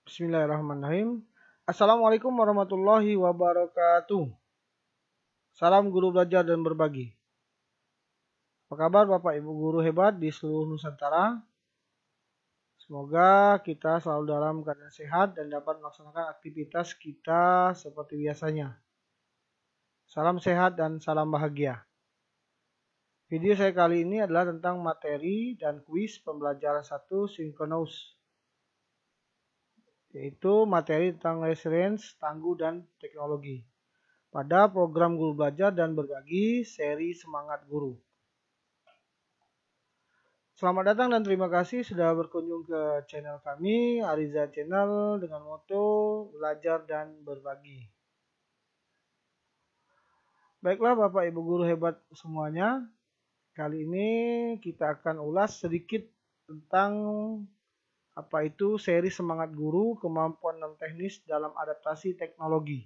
Bismillahirrahmanirrahim. Assalamualaikum warahmatullahi wabarakatuh. Salam guru belajar dan berbagi. Apa kabar Bapak Ibu guru hebat di seluruh Nusantara? Semoga kita selalu dalam keadaan sehat dan dapat melaksanakan aktivitas kita seperti biasanya. Salam sehat dan salam bahagia. Video saya kali ini adalah tentang materi dan kuis pembelajaran 1 Synchronous, yaitu materi tentang resilience, tangguh, dan teknologi pada program Guru Belajar dan Berbagi seri Semangat Guru. Selamat datang dan terima kasih sudah berkunjung ke channel kami, Ariza Channel, dengan moto Belajar dan Berbagi. Baiklah Bapak Ibu Guru hebat semuanya, kali ini kita akan ulas sedikit tentang apa itu seri Semangat Guru, kemampuan non teknis dalam adaptasi teknologi.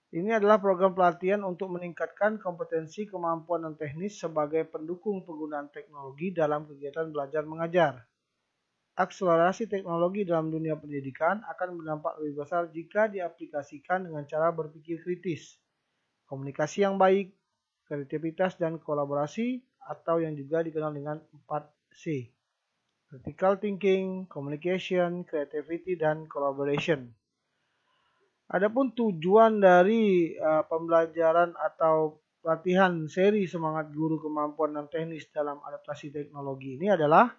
Ini adalah program pelatihan untuk meningkatkan kompetensi kemampuan non teknis sebagai pendukung penggunaan teknologi dalam kegiatan belajar mengajar. Akselerasi teknologi dalam dunia pendidikan akan berdampak lebih besar jika diaplikasikan dengan cara berpikir kritis, komunikasi yang baik, kreativitas dan kolaborasi, atau yang juga dikenal dengan 4C. Critical thinking, communication, creativity, dan collaboration. Adapun tujuan dari pembelajaran atau pelatihan seri Semangat Guru Kemampuan non Teknis dalam Adaptasi Teknologi ini adalah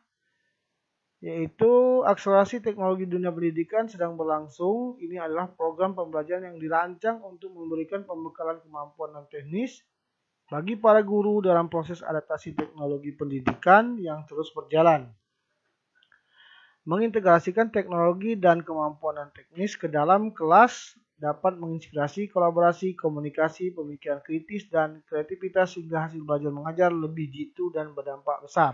yaitu akselerasi teknologi dunia pendidikan sedang berlangsung. Ini adalah program pembelajaran yang dirancang untuk memberikan pembekalan kemampuan non teknis bagi para guru dalam proses adaptasi teknologi pendidikan yang terus berjalan. Mengintegrasikan teknologi dan kemampuan non teknis ke dalam kelas dapat menginspirasi kolaborasi, komunikasi, pemikiran kritis, dan kreativitas sehingga hasil belajar mengajar lebih jitu dan berdampak besar.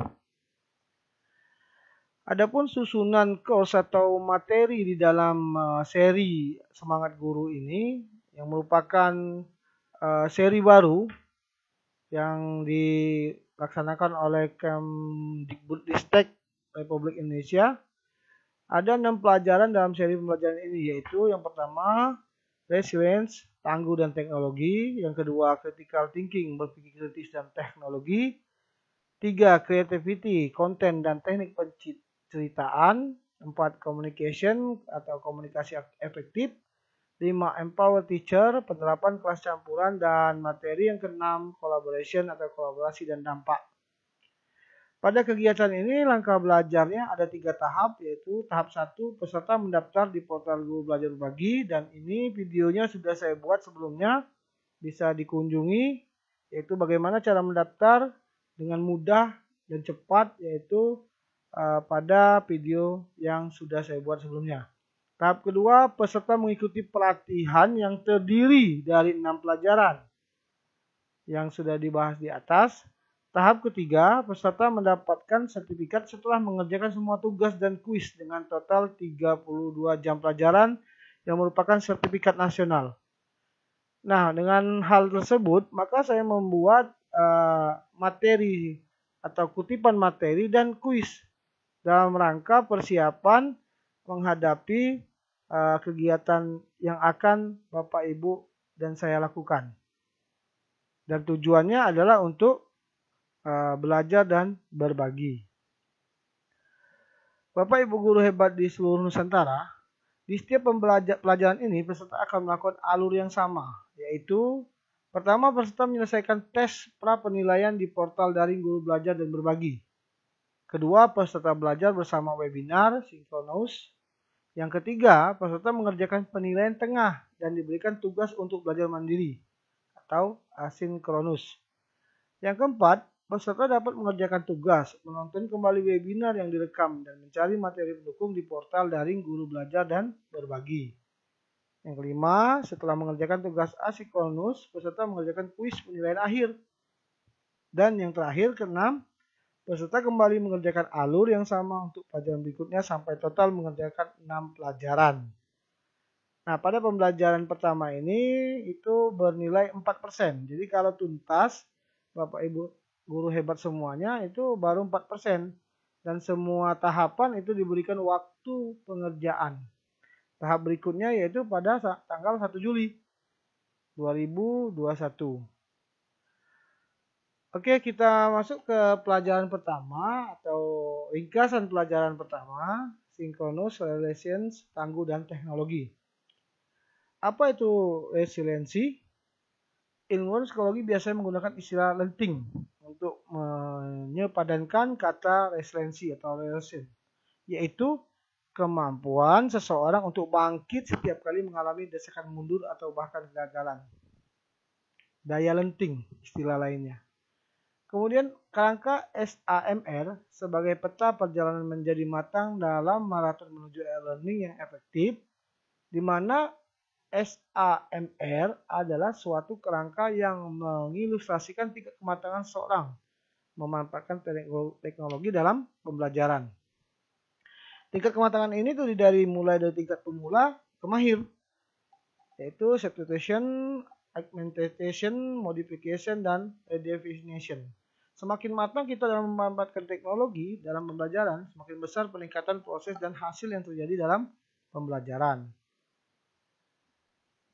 Adapun susunan course atau materi di dalam seri Semangat Guru ini yang merupakan seri baru yang dilaksanakan oleh Kemdikbudristek Republik Indonesia. Ada 6 pelajaran dalam seri pembelajaran ini, yaitu yang pertama resilience, tangguh dan teknologi, yang kedua critical thinking, berpikir kritis dan teknologi, 3 creativity, konten dan teknik penceritaan, 4 communication atau komunikasi efektif, 5 empower teacher, penerapan kelas campuran, dan materi yang keenam collaboration atau kolaborasi dan dampak. Pada kegiatan ini langkah belajarnya ada 3 tahap, yaitu tahap 1 peserta mendaftar di portal Guru Belajar Berbagi, dan ini videonya sudah saya buat sebelumnya, bisa dikunjungi, yaitu bagaimana cara mendaftar dengan mudah dan cepat, yaitu pada video yang sudah saya buat sebelumnya. Tahap kedua, peserta mengikuti pelatihan yang terdiri dari 6 pelajaran yang sudah dibahas di atas. Tahap ketiga, peserta mendapatkan sertifikat setelah mengerjakan semua tugas dan kuis dengan total 32 jam pelajaran yang merupakan sertifikat nasional. Nah, dengan hal tersebut, maka saya membuat materi atau kutipan materi dan kuis dalam rangka persiapan menghadapi kegiatan yang akan Bapak Ibu dan saya lakukan. Dan tujuannya adalah untuk belajar dan berbagi. Bapak Ibu guru hebat di seluruh Nusantara, di setiap pelajaran ini peserta akan melakukan alur yang sama, yaitu pertama peserta menyelesaikan tes pra penilaian di portal daring Guru Belajar dan Berbagi. Kedua, peserta belajar bersama webinar Synchronous. Yang ketiga, peserta mengerjakan penilaian tengah dan diberikan tugas untuk belajar mandiri atau asinkronus. Yang keempat, peserta dapat mengerjakan tugas, menonton kembali webinar yang direkam, dan mencari materi pendukung di portal daring Guru Belajar dan Berbagi. Yang kelima, setelah mengerjakan tugas asinkronus, peserta mengerjakan kuis penilaian akhir. Dan yang terakhir, keenam, peserta kembali mengerjakan alur yang sama untuk pelajaran berikutnya sampai total mengerjakan 6 pelajaran. Nah, pada pembelajaran pertama ini itu bernilai 4%. Jadi kalau tuntas, Bapak Ibu guru hebat semuanya itu baru 4%. dan semua tahapan itu diberikan waktu pengerjaan. Tahap berikutnya yaitu pada tanggal 1 Juli 2021. Oke, kita masuk ke pelajaran pertama atau ringkasan pelajaran pertama, Synchronous Relations, Tangguh dan Teknologi. Apa itu resiliensi? Ilmuwan psikologi biasanya menggunakan istilah lenting untuk menyepadankan kata resiliensi atau relation, yaitu kemampuan seseorang untuk bangkit setiap kali mengalami desakan mundur atau bahkan kegagalan. Daya lenting istilah lainnya. Kemudian kerangka SAMR sebagai peta perjalanan menjadi matang dalam maraton menuju e-learning yang efektif, di mana SAMR adalah suatu kerangka yang mengilustrasikan tingkat kematangan seseorang memanfaatkan teknologi dalam pembelajaran. Tingkat kematangan ini terdiri dari mulai dari tingkat pemula ke mahir, yaitu substitution, augmentation, modification, dan redefinition. Semakin matang kita dalam memanfaatkan teknologi dalam pembelajaran, semakin besar peningkatan proses dan hasil yang terjadi dalam pembelajaran.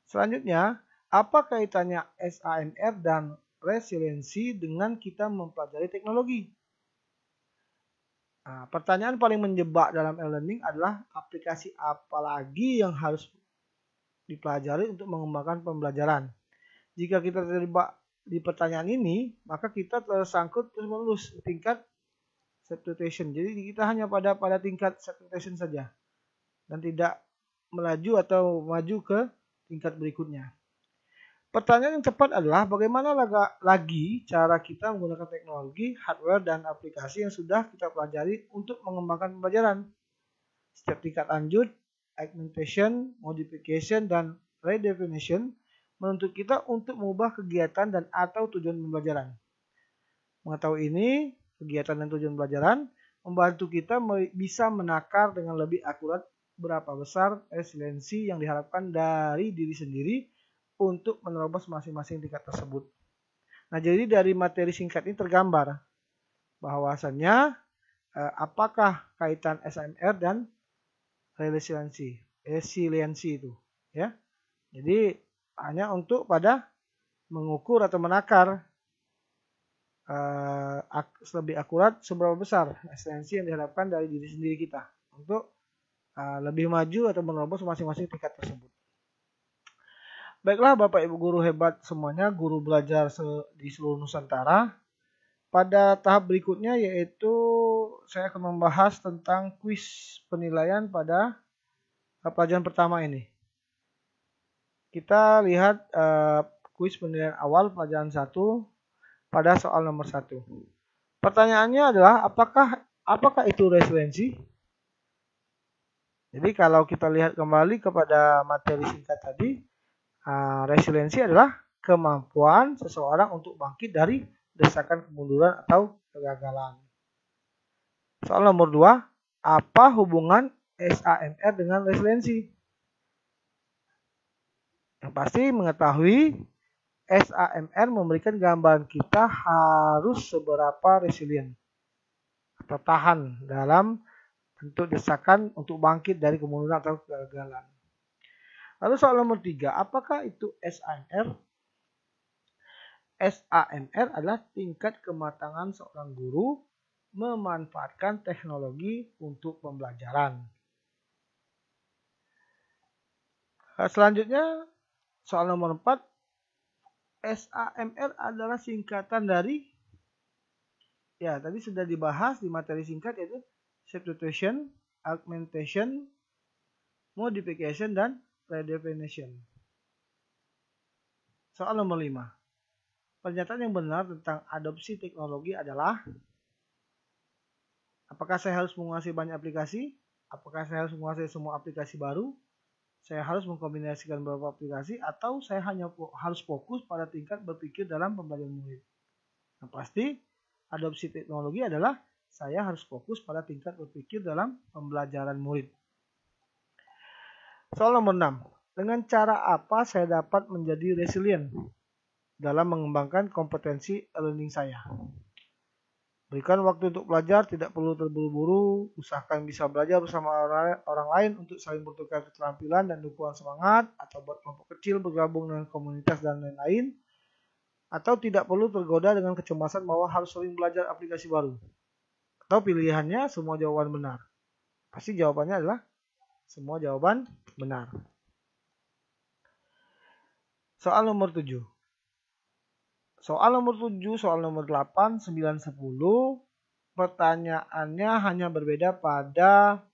Selanjutnya, apa kaitannya SAMR dan resiliensi dengan kita mempelajari teknologi? Nah, pertanyaan paling menjebak dalam e-learning adalah aplikasi apa lagi yang harus dipelajari untuk mengembangkan pembelajaran. Jika kita terjebak di pertanyaan ini, maka kita tersangkut terus-menerus tingkat substitution. Jadi kita hanya pada tingkat substitution saja dan tidak melaju atau maju ke tingkat berikutnya. Pertanyaan yang tepat adalah bagaimana lagi cara kita menggunakan teknologi, hardware, dan aplikasi yang sudah kita pelajari untuk mengembangkan pembelajaran. Setiap tingkat lanjut, augmentation, modification, dan redefinition menuntut kita untuk mengubah kegiatan dan atau tujuan pembelajaran. Mengetahui ini, kegiatan dan tujuan pembelajaran membantu kita bisa menakar dengan lebih akurat berapa besar resiliensi yang diharapkan dari diri sendiri untuk menerobos masing-masing tingkat tersebut. Nah, jadi dari materi singkat ini tergambar bahwasannya apakah kaitan SAMR dan resiliensi itu, ya. Jadi hanya untuk pada mengukur atau menakar lebih akurat seberapa besar resiliensi yang diharapkan dari diri sendiri kita untuk lebih maju atau menerobos masing-masing tingkat tersebut. Baiklah Bapak Ibu guru hebat semuanya, guru belajar di seluruh Nusantara. Pada tahap berikutnya yaitu saya akan membahas tentang kuis penilaian pada pelajaran pertama ini. Kita lihat kuis penilaian awal pelajaran 1 pada soal nomor 1. Pertanyaannya adalah apakah itu resiliensi? Jadi kalau kita lihat kembali kepada materi singkat tadi, resiliensi adalah kemampuan seseorang untuk bangkit dari desakan kemunduran atau kegagalan. Soal nomor 2, apa hubungan SAMR dengan resiliensi? Yang pasti mengetahui SAMR memberikan gambaran kita harus seberapa resilient atau tahan dalam bentuk desakan untuk bangkit dari kemunduran atau kegagalan. Lalu soal nomor 3, apakah itu SAMR? SAMR adalah tingkat kematangan seorang guru memanfaatkan teknologi untuk pembelajaran. Selanjutnya, soal nomor 4, SAMR adalah singkatan dari, ya tadi sudah dibahas di materi singkat yaitu substitution, augmentation, modification, dan redefinition. Soal nomor 5. Pernyataan yang benar tentang adopsi teknologi adalah, apakah saya harus menguasai banyak aplikasi? Apakah saya harus menguasai semua aplikasi baru? Saya harus mengkombinasikan beberapa aplikasi atau saya hanya harus fokus pada tingkat berpikir dalam pembelajaran murid? Yang pasti, adopsi teknologi adalah saya harus fokus pada tingkat berpikir dalam pembelajaran murid. Soal nomor 6. Dengan cara apa saya dapat menjadi resilient dalam mengembangkan kompetensi learning saya? Berikan waktu untuk belajar, tidak perlu terburu-buru. Usahakan bisa belajar bersama orang lain untuk saling bertukar keterampilan dan dukungan semangat, atau buat kelompok kecil bergabung dengan komunitas dan lain-lain. Atau tidak perlu tergoda dengan kecemasan bahwa harus sering belajar aplikasi baru. Atau pilihannya semua jawaban benar. Pasti jawabannya adalah semua jawaban benar. Soal nomor 7. Soal nomor 7, soal nomor 8, 9, 10, pertanyaannya hanya berbeda pada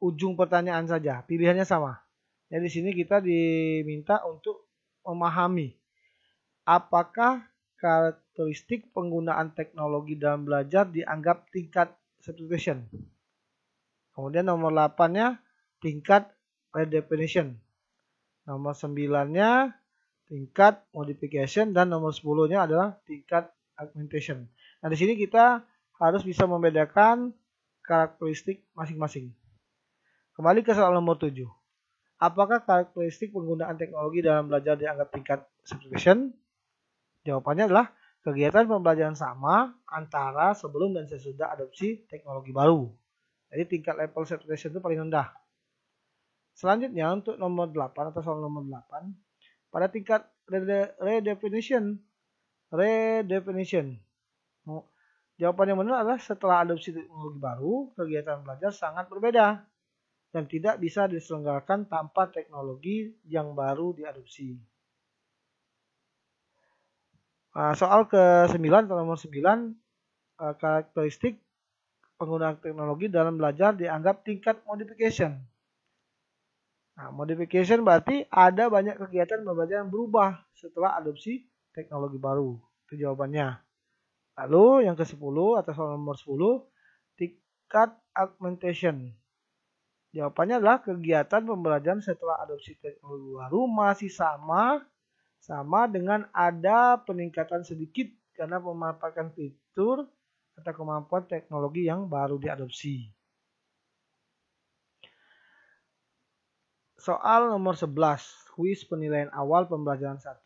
ujung pertanyaan saja. Pilihannya sama. Jadi di sini kita diminta untuk memahami apakah karakteristik penggunaan teknologi dalam belajar dianggap tingkat substitution. Kemudian nomor 8-nya tingkat redefinition. Nomor 9-nya tingkat modification, dan nomor 10-nya adalah tingkat augmentation. Nah, di sini kita harus bisa membedakan karakteristik masing-masing. Kembali ke soal nomor 7. Apakah karakteristik penggunaan teknologi dalam belajar dianggap tingkat substitution? Jawabannya adalah kegiatan pembelajaran sama antara sebelum dan sesudah adopsi teknologi baru. Jadi tingkat level substitution itu paling rendah. Selanjutnya untuk nomor 8 atau soal nomor 8, pada tingkat redefinition. Jawaban yang benar adalah setelah adopsi teknologi baru, kegiatan belajar sangat berbeda dan tidak bisa diselenggarakan tanpa teknologi yang baru diadopsi. Soal ke-9 atau nomor 9, karakteristik penggunaan teknologi dalam belajar dianggap tingkat modification. Nah, modification berarti ada banyak kegiatan belajar yang berubah setelah adopsi teknologi baru. Itu jawabannya. Lalu yang ke-10 atau soal nomor 10, tingkat augmentation. Jawabannya adalah kegiatan pembelajaran setelah adopsi teknologi baru masih sama dengan ada peningkatan sedikit karena memanfaatkan fitur atau kemampuan teknologi yang baru diadopsi. Soal nomor 11, kuis penilaian awal pembelajaran 1.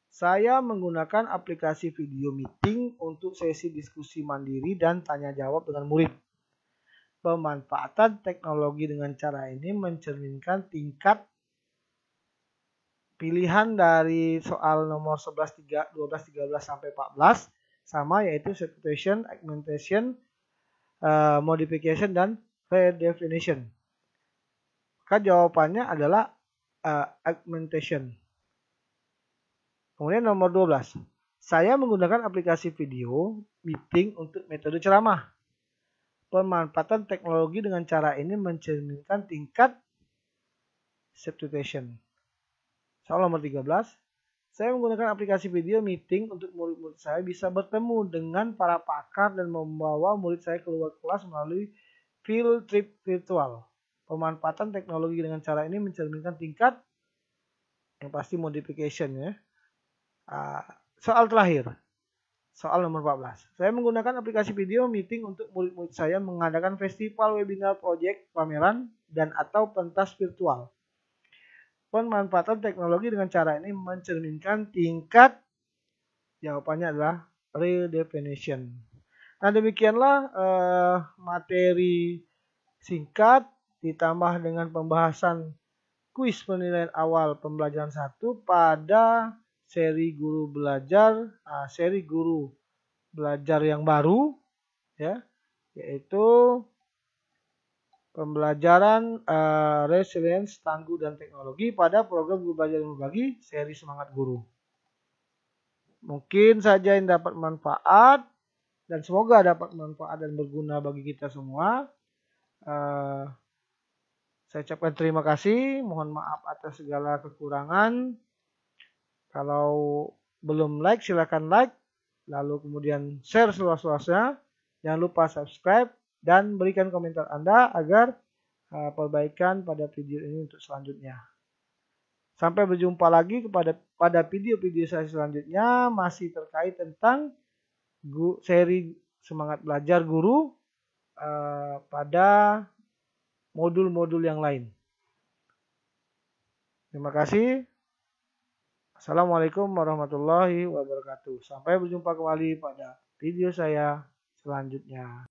Saya menggunakan aplikasi video meeting untuk sesi diskusi mandiri dan tanya jawab dengan murid. Pemanfaatan teknologi dengan cara ini mencerminkan tingkat pilihan dari soal nomor 11, 12, 13 sampai 14 sama, yaitu substitution, augmentation, modification, dan redefinition. Maka jawabannya adalah augmentation. Kemudian nomor 12. Saya menggunakan aplikasi video meeting untuk metode ceramah. Pemanfaatan teknologi dengan cara ini mencerminkan tingkat substitution. Soal nomor 13. Saya menggunakan aplikasi video meeting untuk murid-murid saya bisa bertemu dengan para pakar dan membawa murid saya keluar kelas melalui field trip virtual. Pemanfaatan teknologi dengan cara ini mencerminkan tingkat yang pasti modification ya. Soal terakhir, soal nomor 14. Saya menggunakan aplikasi video meeting untuk murid-murid saya mengadakan festival, webinar, proyek, pameran, dan atau pentas virtual. Pemanfaatan teknologi dengan cara ini mencerminkan tingkat, jawabannya adalah redefinition. Nah, demikianlah materi singkat ditambah dengan pembahasan kuis penilaian awal pembelajaran 1 pada seri guru belajar yang baru ya, yaitu pembelajaran resilience, tangguh, dan teknologi pada program Guru Belajar dan Berbagi seri Semangat Guru. Mungkin saja yang dapat manfaat dan semoga dapat manfaat dan berguna bagi kita semua. Saya ucapkan terima kasih, mohon maaf atas segala kekurangan. Kalau belum like, silakan like, lalu kemudian share seluas-luasnya. Jangan lupa subscribe dan berikan komentar Anda agar perbaikan pada video ini untuk selanjutnya. Sampai berjumpa lagi pada video-video saya selanjutnya, masih terkait tentang seri Semangat Belajar Guru pada modul-modul yang lain. Terima kasih. Assalamualaikum warahmatullahi wabarakatuh. Sampai berjumpa kembali pada video saya selanjutnya.